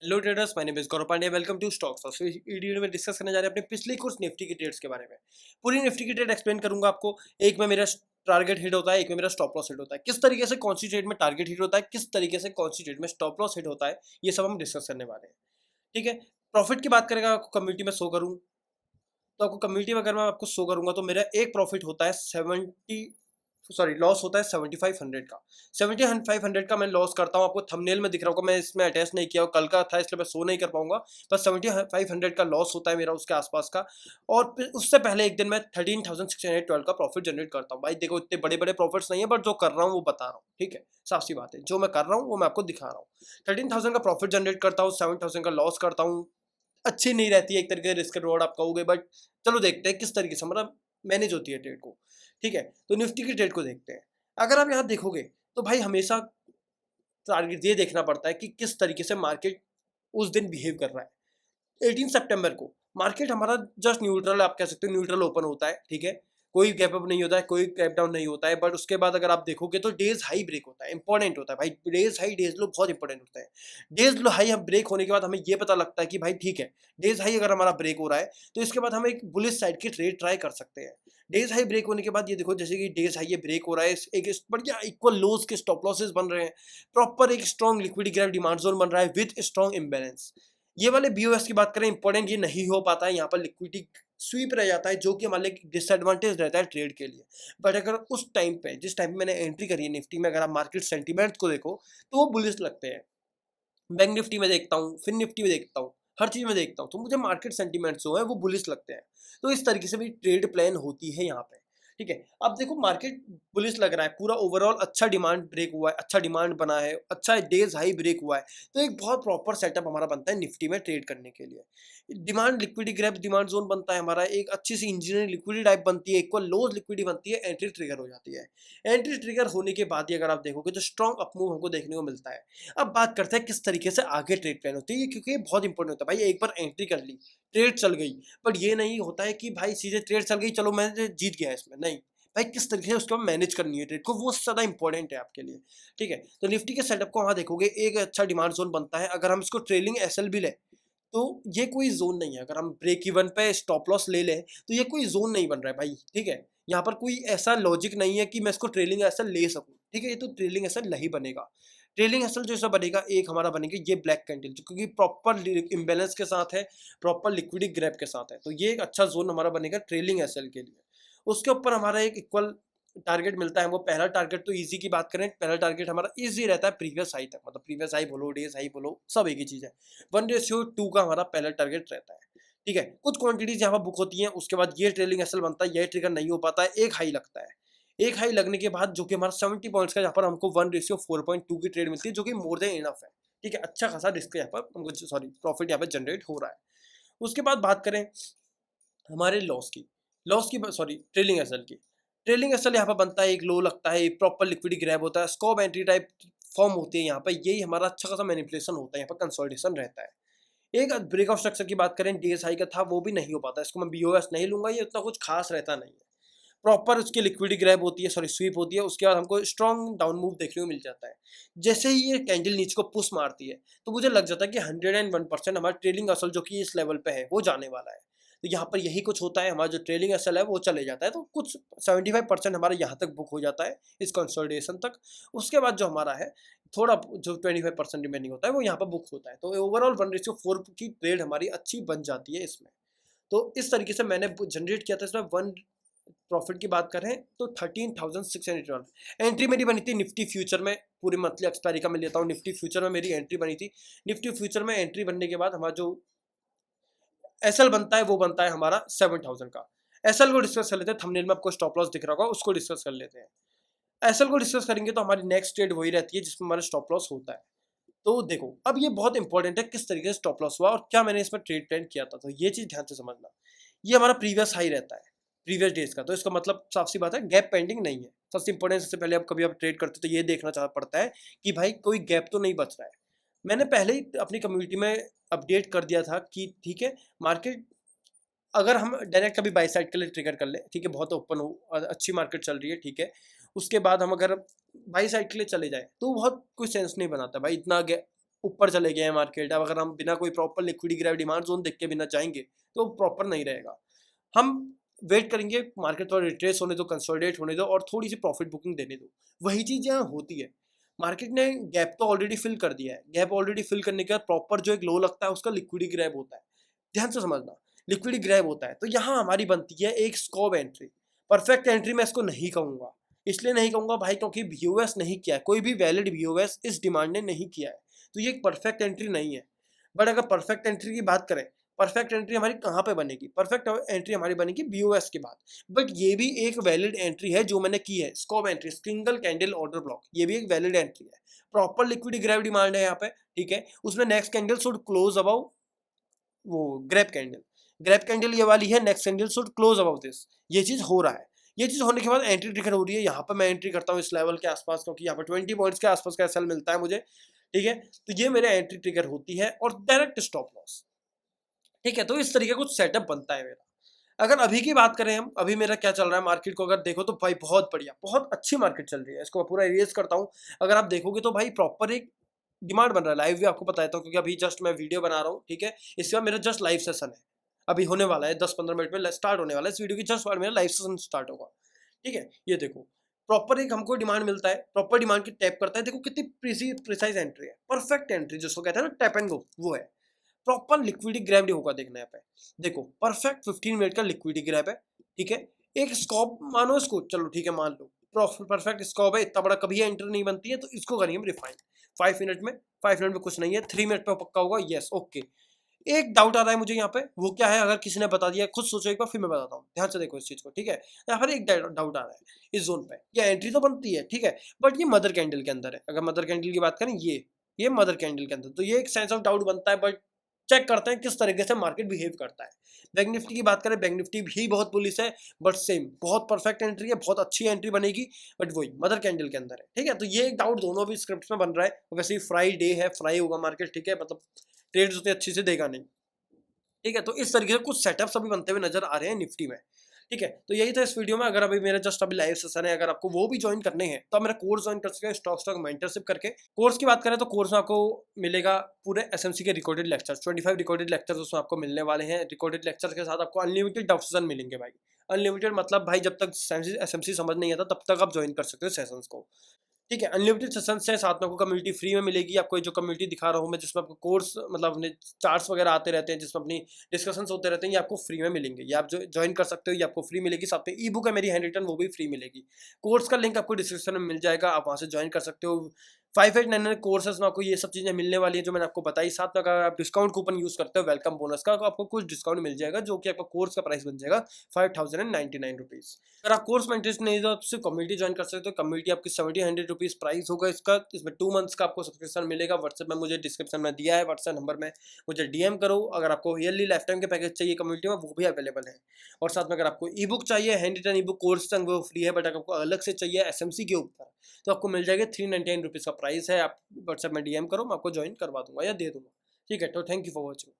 Hello traders, my name is Gaurav Pandya. Welcome to stocks. तो इस video में डिस्कस करने जा रहे हैं अपने पिछले कुछ निफ्टी की ट्रेड्स के बारे में। पूरी निफ्टी की ट्रेड एक्सप्लेन करूंगा आपको। एक में मेरा टारगेट हिट होता है, एक में मेरा स्टॉप लॉस हिट होता है। किस तरीके से कौन सी ट्रेड में टारगेट हिट होता है, किस तरीके से कौन सी ट्रेड में स्टॉप लॉस हिट होता है, ये सब हम डिस्कस करने वाले हैं। ठीक है। प्रॉफिट की बात करेगा, आपको कम्युनिटी में शो करूँ तो आपको कम्युनिटी में अगर मैं आपको शो करूंगा तो मेरा एक प्रॉफिट होता है लॉस होता है 7500 का। 7500 का मैं लॉस करता हूँ। आपको थंबनेल में दिख रहा होगा, मैं इसमें अटैच नहीं किया, कल का था इसलिए मैं शो नहीं कर पाऊंगा। बस 7500 का लॉस होता है मेरा, उसके आसपास का। और फिर उससे पहले एक दिन मैं 13,612 का प्रॉफिट जनरेट करता हूँ। भाई देखो, इतने बड़े बड़े प्रॉफिट्स नहीं है, बट जो कर रहा हूँ वो बता रहा हूँ। ठीक है, साफ सी बात है, जो मैं कर रहा हूँ वो मैं आपको दिखा रहा हूँ। 13,000 का प्रॉफिट जनरेट करता हूँ, 7,000 का लॉस करता हूँ। अच्छी नहीं रहती है एक तरीके से, रिस्क रिवॉर्ड आप कहोगे, बट चलो देखते हैं किस तरीके से मतलब मैनेज होती है ट्रेड को। ठीक है, तो निफ्टी की ट्रेड को देखते हैं। अगर आप यहाँ देखोगे तो भाई हमेशा टारगेट ये देखना पड़ता है कि किस तरीके से मार्केट उस दिन बिहेव कर रहा है। 18 सितंबर को मार्केट हमारा जस्ट न्यूट्रल, आप कह सकते हो न्यूट्रल ओपन होता है। ठीक है, कोई गैप अप नहीं होता है, कोई गैप डाउन नहीं होता है। बट उसके बाद अगर आप देखोगे तो डेज हाई ब्रेक होता है, इंपॉर्टेंट होता है भाई। डेज हाई डेज लो बहुत इंपॉर्टेंट होता है। डेज लो हाई हम ब्रेक होने के बाद हमें ये पता लगता है कि भाई ठीक है, डेज हाई अगर हमारा ब्रेक हो रहा है तो इसके बाद हम एक बुलिश साइड की ट्रेड ट्राई कर सकते हैं। डेज हाई ब्रेक होने के बाद ये देखो, जैसे कि डेज हाई ये ब्रेक हो रहा है, एक बढ़िया इक्वल लोज के स्टॉप लॉसेस बन रहे हैं। प्रॉपर एक strong liquidity grab demand zone बन रहा है विद स्ट्रॉन्ग इम्बैलेंस। ये वाले बीओएस की बात करें, इंपॉर्टेंट ये नहीं हो पाता है, यहाँ पर लिक्विडिटी स्वीप रह जाता है, जो कि हमारे लिए डिसएडवांटेज रहता है ट्रेड के लिए। बट अगर उस टाइम पे, जिस टाइम पे मैंने एंट्री करी है निफ्टी में, अगर आप मार्केट सेंटीमेंट्स को देखो तो वो बुलिश लगते हैं। बैंक निफ्टी में देखता हूँ, फिन निफ्टी में देखता हूँ, हर चीज में देखता हूँ, तो मुझे मार्केट सेंटीमेंट्स जो है वो बुलिश लगते हैं। तो इस तरीके से भी ट्रेड प्लान होती है यहाँ पे। ठीक है, अब देखो मार्केट बुलिश लग रहा है, पूरा ओवरऑल अच्छा डिमांड ब्रेक हुआ है, अच्छा डिमांड बना है, अच्छा डेज हाई ब्रेक हुआ है। तो एक बहुत प्रॉपर सेटअप हमारा बनता है निफ्टी में ट्रेड करने के लिए। Demand liquidity grab demand zone बनता है हमारा, एक अच्छी सी इंजीनियरिंग लिक्विडिटी टाइप बनती है, इक्वल लोज लिक्विडिटी बनती है, एंट्री ट्रिगर हो जाती है। एंट्री ट्रिगर होने के बाद ही अगर आप देखोगे तो स्ट्रॉन्ग अपमूव हमको देखने को मिलता है। अब बात करते हैं किस तरीके से आगे ट्रेड प्लान होती है, क्योंकि ये बहुत इंपॉर्टेंट होता है भाई। एक बार एंट्री कर ली, ट्रेड चल गई, बट ये नहीं होता है कि भाई सीधे ट्रेड चल गई चलो मैं जीत गया इसमें, नहीं। भाई किस तरीके से उसको मैनेज करनी है ट्रेड को, वो ज़्यादा इंपॉर्टेंट है आपके लिए। ठीक है, तो निफ्टी के सेटअप को वहाँ देखोगे, एक अच्छा डिमांड जोन बनता है। अगर हम इसको ट्रेलिंग एसएल भी ले तो ये कोई जोन नहीं है। अगर हम ब्रेक इवन पे स्टॉप लॉस ले लें तो ये कोई जोन नहीं बन रहा है भाई। ठीक है, यहाँ पर कोई ऐसा लॉजिक नहीं है कि मैं इसको ट्रेलिंग एसएल ले सकूँ। ठीक है, ये तो ट्रेलिंग एसएल नहीं बनेगा। ट्रेलिंग एसएल जो ऐसा बनेगा, एक हमारा बनेगा ये ब्लैक कैंडल, क्योंकि प्रॉपर इम्बेलेंस के साथ है, प्रॉपर लिक्विडिटी ग्रैप के साथ है। तो ये एक अच्छा जोन हमारा बनेगा ट्रेलिंग एसएल के लिए। उसके ऊपर हमारा एक इक्वल टारगेट मिलता है। वो पहला टारगेट तो इजी की बात करें, पहला टारगेट हमारा इजी रहता है प्रीवियस हाई तक, मतलब प्रीवियस हाई बोलो, डेज हाई बोलो, सब एक ही चीज़ है। 1:2 का हमारा पहला टारगेट रहता है। ठीक है, कुछ क्वांटिटीज यहाँ पर बुक होती हैं, उसके बाद ये ट्रेलिंग एसएल बनता है, ये ट्रिगर नहीं हो पाता है, एक हाई लगता है। एक हाई लगने के बाद जो कि हमारा 70 पॉइंट्स का, यहाँ पर हमको 1:4.2 की ट्रेड मिलती है, जो कि मोर देन इनफ है। ठीक है, अच्छा खासा रिस्क यहाँ पर हमको, सॉरी प्रॉफिट यहाँ पर जनरेट हो रहा है। उसके बाद बात करें हमारे लॉस की सॉरी ट्रेलिंग एसएल की। ट्रेलिंग एसएल यहाँ पर बनता है, एक लो लगता है, एक प्रॉपर लिक्विडिटी ग्रैब होता है, स्कॉप एंट्री टाइप फॉर्म होती है यहाँ पर। यही हमारा अच्छा खासा मैनिपुलेशन होता है, यहाँ पर कंसोलिडेशन रहता है। एक ब्रेकआउट स्ट्रक्चर की बात करें, डीएस हाई का था, वो भी नहीं हो पाता। इसको मैं बीओएस नहीं लूंगा, ये उतना कुछ खास रहता नहीं है। प्रॉपर उसकी लिक्विडिटी ग्रैब होती है, सॉरी स्वीप होती है, उसके बाद हमको स्ट्रॉन्ग डाउन मूव देखने को मिल जाता है। जैसे ही ये कैंडल नीचे को पुश मारती है तो मुझे लग जाता है कि 101% हमारा ट्रेलिंग असल जो कि इस लेवल पे है वो जाने वाला है। तो यहाँ पर यही कुछ होता है, हमारा जो ट्रेलिंग असल है वो चले जाता है, तो कुछ 75% हमारा यहाँ तक बुक हो जाता है, इस कंसोलिडेशन तक। उसके बाद जो हमारा है, थोड़ा जो 25% रिमेनिंग होता है वो यहाँ पर बुक होता है। तो ओवरऑल 1:4 की ट्रेड हमारी अच्छी बन जाती है इसमें। तो इस तरीके से मैंने जनरेट किया था इसमें। वन प्रॉफिट की बात करें तो 13,612 एंट्री मेरी बनी थी निफ्टी फ्यूचर में। पूरी मंथली एक्सपायरी का मैं लेता हूँ, निफ्टी फ्यूचर में मेरी एंट्री बनी थी। निफ्टी फ्यूचर में एंट्री बनने के बाद हमारा जो एसएल बनता है वो बनता है हमारा 7,000 का। एसएल को डिस्कस कर लेते हैं, थंबनेल में आपको स्टॉप लॉस दिख रहा होगा, उसको डिस्कस कर लेते हैं। एसएल को डिस्कस करेंगे तो हमारी नेक्स्ट ट्रेड वही रहती है जिसमें हमारा स्टॉप लॉस होता है। तो देखो, अब ये बहुत इंपॉर्टेंट है किस तरीके से स्टॉप लॉस हुआ और क्या मैंने इसमें ट्रेड प्लान किया था, तो ये चीज ध्यान से समझना। ये हमारा प्रीवियस हाई रहता है, प्रीवियस डेज का, तो इसका मतलब साफ सी बात है गैप पेंडिंग नहीं है। सबसे इंपॉर्टेंट, सबसे पहले आप कभी आप ट्रेड करते हो तो ये देखना चाह पड़ता है कि भाई कोई गैप तो नहीं बच रहा है। मैंने पहले ही अपनी कम्युनिटी में अपडेट कर दिया था कि ठीक है, मार्केट अगर हम डायरेक्ट कभी बाई साइड के लिए ट्रिगर कर ले, ठीक है, बहुत ओपन हो, अच्छी मार्केट चल रही है, ठीक है, उसके बाद हम अगर बाई साइड के लिए चले जाए तो बहुत कोई सेंस नहीं बनाता भाई। इतना ऊपर चले गए हैं मार्केट, अब अगर हम बिना कोई proper liquidity grab demand zone देख के बिना जाएंगे तो प्रॉपर नहीं रहेगा। हम वेट करेंगे मार्केट थोड़ा रिट्रेस होने दो, कंसोलिडेट होने दो और थोड़ी सी प्रॉफिट बुकिंग देने दो। वही चीज़ यहाँ होती है। मार्केट ने गैप तो ऑलरेडी फिल कर दिया है, गैप ऑलरेडी फिल करने के बाद प्रॉपर जो एक लो लगता है उसका लिक्विडिटी ग्रैब होता है। ध्यान से समझना, लिक्विडिटी ग्रैब होता है। तो यहाँ हमारी बनती है एक स्कॉब एंट्री। परफेक्ट एंट्री मैं इसको नहीं कहूँगा, इसलिए नहीं कहूँगा भाई क्योंकि VOS नहीं किया है, कोई भी वैलिड VOS इस डिमांड ने नहीं किया है, तो ये एक परफेक्ट एंट्री नहीं है। बट अगर परफेक्ट एंट्री की बात करें, परफेक्ट एंट्री हमारी कहाँ पे बनेगी? परफेक्ट एंट्री हमारी बनेगी VOS के बाद। बट ये भी एक वैलिड एंट्री है जो मैंने की है, SCOB entry, single candle order block, ये भी एक वैलिड एंट्री है। प्रॉपर लिक्विडिटी ग्रैब डिमांड है यहाँ पे, ठीक है। उसमें next candle should close above वो ग्रैब कैंडल, ग्रैब कैंडल ये वाली है, next candle should close above this. ये चीज़ हो रहा है। ये चीज़ होने के बाद एंट्री ट्रिगर हो रही है। यहाँ पर मैं एंट्री करता हूँ इस लेवल के आसपास, क्योंकि यहाँ पर 20 पॉइंट्स के आसपास का SL मिलता है मुझे, ठीक है। तो ये मेरे एंट्री ट्रिगर होती है और डायरेक्ट स्टॉप लॉस, ठीक है। तो इस तरीके का कुछ सेटअप बनता है मेरा। अगर अभी की बात करें हम, अभी मेरा क्या चल रहा है मार्केट को अगर देखो तो भाई बहुत बढ़िया, बहुत अच्छी मार्केट चल रही है। इसको मैं पूरा एरेज करता हूँ। अगर आप देखोगे तो भाई प्रॉपर एक डिमांड बन रहा है। लाइव भी आपको बताता हूँ क्योंकि अभी जस्ट मैं वीडियो बना रहा हूँ, ठीक है। इसके बाद मेरा जस्ट लाइव सेशन है, अभी होने वाला है 10-15 मिनट में स्टार्ट होने वाला है। इस वीडियो की जस्ट बाद मेरा लाइव सेशन स्टार्ट होगा, ठीक है। ये देखो प्रॉपर एक हमको डिमांड मिलता है, प्रॉपर डिमांड की टैप करता है। देखो कितनी प्रिसाइज एंट्री है, परफेक्ट एंट्री जिसको कहते हैं ना टैप एंड गो, वो है। प्रॉपर लिक्विडिटी ग्रैब होगा, देखना है पे। देखो परफेक्ट 15 मिनट का लिक्विडिटी ग्रैब है, ठीक है। एक स्कॉप मानो इसको, चलो ठीक है मान लो परफेक्ट स्कॉप है, इतना बड़ा कभी एंटर नहीं बनती है, तो इसको करेंगे हम रिफाइन 5 मिनट में कुछ नहीं है, 3 मिनट पे पक्का होगा, यस ओके। एक डाउट आ रहा है मुझे यहाँ पे, वो क्या है? अगर किसी ने बता दिया खुद सोचो एक बार, फिर मैं बताता हूँ, ध्यान से देखो इस चीज को, ठीक है। यहाँ पर एक डाउट आ रहा है इस जोन पे, ये एंट्री तो बनती है, ठीक है, बट ये मदर कैंडल के अंदर है। अगर मदर कैंडल की बात करें, ये मदर कैंडल के अंदर, तो ये एक सेंस ऑफ डाउट बनता है। बट चेक करते हैं किस तरीके से मार्केट बिहेव करता है। बैंक निफ्टी की बात करें, बैंक निफ्टी भी बहुत बुलिश है, बट सेम बहुत परफेक्ट एंट्री है, बहुत अच्छी एंट्री बनेगी, बट वही मदर कैंडल के अंदर है, ठीक है। तो ये एक डाउट दोनों भी स्क्रिप्ट में बन रहा है। वैसे ही फ्राइडे है, फ्राई होगा मार्केट, ठीक है, मतलब ट्रेड्स उतने अच्छे से देगा नहीं, ठीक है। तो इस तरीके से कुछ सेटअप्स अभी बनते हुए नजर आ रहे हैं निफ्टी में, ठीक है। तो यही था इस वीडियो में। अगर अभी मेरा जस्ट अभी लाइव सेशन है, अगर आपको वो भी ज्वाइन करने हैं तो आप मेरा कोर्स ज्वाइन कर सकते हैं, स्टॉक मेंटरशिप करके। कोर्स की बात करें तो कोर्स में आपको मिलेगा पूरे SMC के रिकॉर्डेड लेक्चर्स, 25 रिकॉर्डेड लेक्चर्स उसमें आपको मिलने वाले हैं। रिकॉर्डेड लेक्चर के साथ आपको अनलिमिटेड डाउट मिलेंगे भाई। अनलिमिटेड मतलब भाई जब तक SMC समझ नहीं आता तब तक आप ज्वाइन कर सकते हो सेशंस को, ठीक है। अनलिमिटेड सेशंस है, साथ में आपको कम्युनिटी फ्री में मिलेगी। आपको जो कम्युनिटी दिखा रहा हूँ मैं, जिसमें आपको कोर्स मतलब अपने चार्ट्स वगैरह आते रहते हैं, जिसमें अपनी डिस्कशंस होते रहते हैं, ये आपको फ्री में मिलेंगे। ये आप जो ज्वाइन कर सकते हो, ये आपको फ्री मिलेगी। साथ में ई बुक है मेरी हैंड रिटन, वो भी फ्री मिलेगी। कोर्स का लिंक आपको डिस्क्रिप्शन में मिल जाएगा, आप वहाँ से ज्वाइन कर सकते हो। 5899 कोर्सेज में आपको ये सब चीज़ें मिलने वाली है जो मैंने आपको बताई। साथ में अगर आप डिस्काउंट कूपन यूज़ करते हो वेलकम बोनस का, तो आपको कुछ डिस्काउंट मिल जाएगा, जो कि आपका कोर्स का प्राइस बन जाएगा 5099 रुपीज़। अगर आप कोर्स में इंटरेस्ट नहीं है तो आप सिर्फ कम्युनिटी ज्वाइन कर सकते हो। कम्युनिटी आपकी 1700 रुपीज़ प्राइस होगा इसका। इसमें 2 मंथ्स का आपको सब्सक्रिप्शन मिलेगा। व्हाट्सएप में मुझे डिस्क्रिप्शन में दिया है, व्हाट्सएप नंबर में मुझे DM करो। अगर आपको ईयरली लाइफ टाइम के पैकेज चाहिए कम्युनिटी में, वो भी अवेलेबल है। और साथ में अगर आपको ई बुक चाहिए, handwritten e book course वो फ्री है, बट अगर आपको अलग से चाहिए SMC के ऊपर, तो आपको मिल जाएगा 399 रुपीज़ का प्राइस है। आप व्हाट्सएप में DM करो, मैं आपको ज्वाइन करवा दूंगा या दे दूंगा, ठीक है। तो थैंक यू फॉर वॉचिंग।